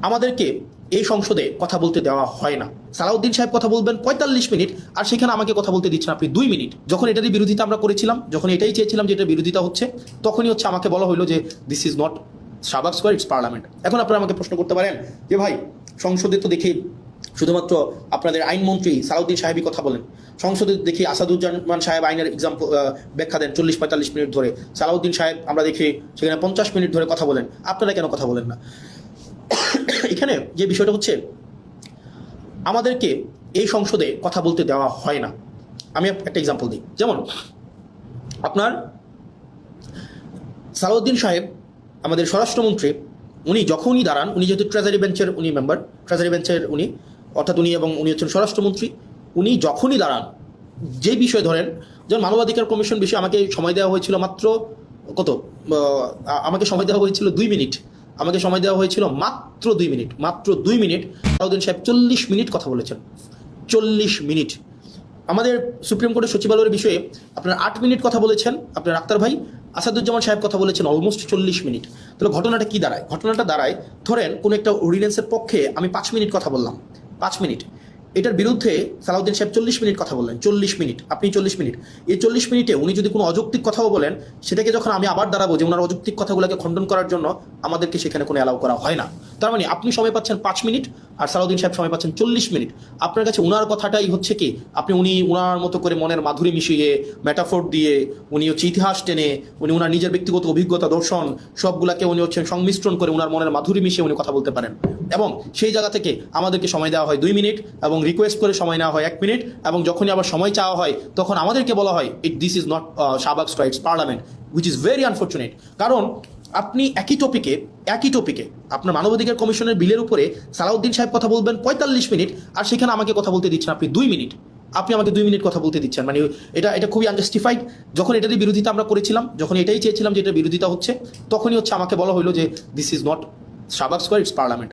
আমাদেরকে এই সংসদে কথা বলতে দেওয়া হয় না। সালাউদ্দিন সাহেব কথা বলবেন ৪৫ মিনিট, আর সেখানে আমাকে কথা বলতে দিচ্ছেন আপনি ২ মিনিট। যখন এটারই বিরোধিতা আমরা করেছিলাম, যখন এটাই চেয়েছিলাম যে এটার বিরোধিতা হচ্ছে, তখনই হচ্ছে আমাকে বলা হলো যে this is not Shahbag square, it's parliament. এখন আপনারা আমাকে প্রশ্ন করতে পারেন যে ভাই, সংসদে তো দেখি শুধুমাত্র আপনাদের আইনমন্ত্রী সালাউদ্দিন সাহেবই কথা বলেন, সংসদে দেখি আসাদুজ্জামান সাহেব আইনের এক্সাম্পল ব্যাখ্যা দেন ৪০-৪৫ মিনিট ধরে, সালাউদ্দিন সাহেব আমরা দেখি সেখানে ৫০ মিনিট ধরে কথা বলেন, আপনারা কেন কথা বলেন না? এখানে যে বিষয়টা হচ্ছে, আমাদেরকে এই সংসদে কথা বলতে দেওয়া হয় না। আমি একটা এক্সাম্পল দিই, যেমন আপনার সালাউদ্দিন সাহেব আমাদের স্বরাষ্ট্রমন্ত্রী, উনি যখনই দাঁড়ান, উনি যেহেতু ট্রেজারি বেঞ্চের উনি মেম্বার, ট্রেজারি বেঞ্চের উনি, অর্থাৎ উনি হচ্ছেন স্বরাষ্ট্রমন্ত্রী, উনি যখনই দাঁড়ান যে বিষয় ধরেন, যেমন মানবাধিকার কমিশন বিষয়ে আমাকে সময় দেওয়া হয়েছিল মাত্র আমাকে সময় দেওয়া হয়েছিল ২ মিনিট, আমাকে সময় দেওয়া হয়েছিল মাত্র ২ মিনিট, মাত্র ২ মিনিট। সালাউদ্দিন সাহেব ৪০ মিনিট কথা বলেছেন, ৪০ মিনিট। আমাদের সুপ্রিম কোর্টের সচিবালয়ের বিষয়ে আপনারা ৮ মিনিট কথা বলেছেন, আপনার আক্তার ভাই। আসাদুজ্জামান সাহেব কথা বলেছেন অলমোস্ট ৪০ মিনিট। তাহলে ঘটনাটা কি দাঁড়ায়? ঘটনাটা দাঁড়ায়, ধরেন কোনো একটা অর্ডিন্যান্সের পক্ষে আমি ৫ মিনিট কথা বললাম, ৫ মিনিট। এটার বিরুদ্ধে সালাউদ্দিন সাহেব ৪০ মিনিট কথা বললেন, ৪০ মিনিট, আপনি ৪০ মিনিট। এই ৪০ মিনিটে উনি যদি কোনো অযৌক্তিক কথাও বলেন, সেটাকে যখন আমি আবার দাঁড়াবো যে ওনার অযৌক্তিক কথাগুলোকে খণ্ডন করার জন্য, আমাদেরকে সেখানে কোনো অ্যালাউ করা হয় না। তার মানে আপনি সময় পাচ্ছেন ৫ মিনিট, আর সালাউদ্দিন সাহেব সময় পাচ্ছেন ৪০ মিনিট। আপনার কাছে ওনার কথাটাই হচ্ছে কি, উনি ওনার মতো করে মনের মাধুরী মিশিয়ে, মেটাফোর দিয়ে, উনি হচ্ছে ইতিহাস টেনে, উনি ওনার নিজের ব্যক্তিগত অভিজ্ঞতা, দর্শন সবগুলাকে উনি হচ্ছেন সংমিশ্রণ করে ওনার মনের মাধুরী মিশিয়ে উনি কথা বলতে পারেন। এবং সেই জায়গা থেকে আমাদেরকে সময় দেওয়া হয় ২ মিনিট, এবং রিকোয়েস্ট করে সময় নেওয়া হয় ১ মিনিট, এবং যখনই আবার সময় চাওয়া হয় তখন আমাদেরকে বলা হয় this is not Shahbag square, it's parliament, which is very unfortunate. কারণ আপনি একই টপিকে আপনার মানবাধিকার কমিশনের বিলের উপরে সালাউদ্দিন সাহেব কথা বলবেন ৪৫ মিনিট, আর সেখানে আমাকে কথা বলতে দিচ্ছেন আপনি ২ মিনিট। আপনি আমাকে ২ মিনিট কথা বলতে দিচ্ছেন, মানে এটা খুবই আনজাস্টিফাইড। যখন এটারই বিরোধিতা আমরা করেছিলাম, যখন এটাই চেয়েছিলাম যে এটার বিরোধিতা হচ্ছে, তখনই হচ্ছে আমাকে বলা হলো যে this is not Shahbag square, it's parliament.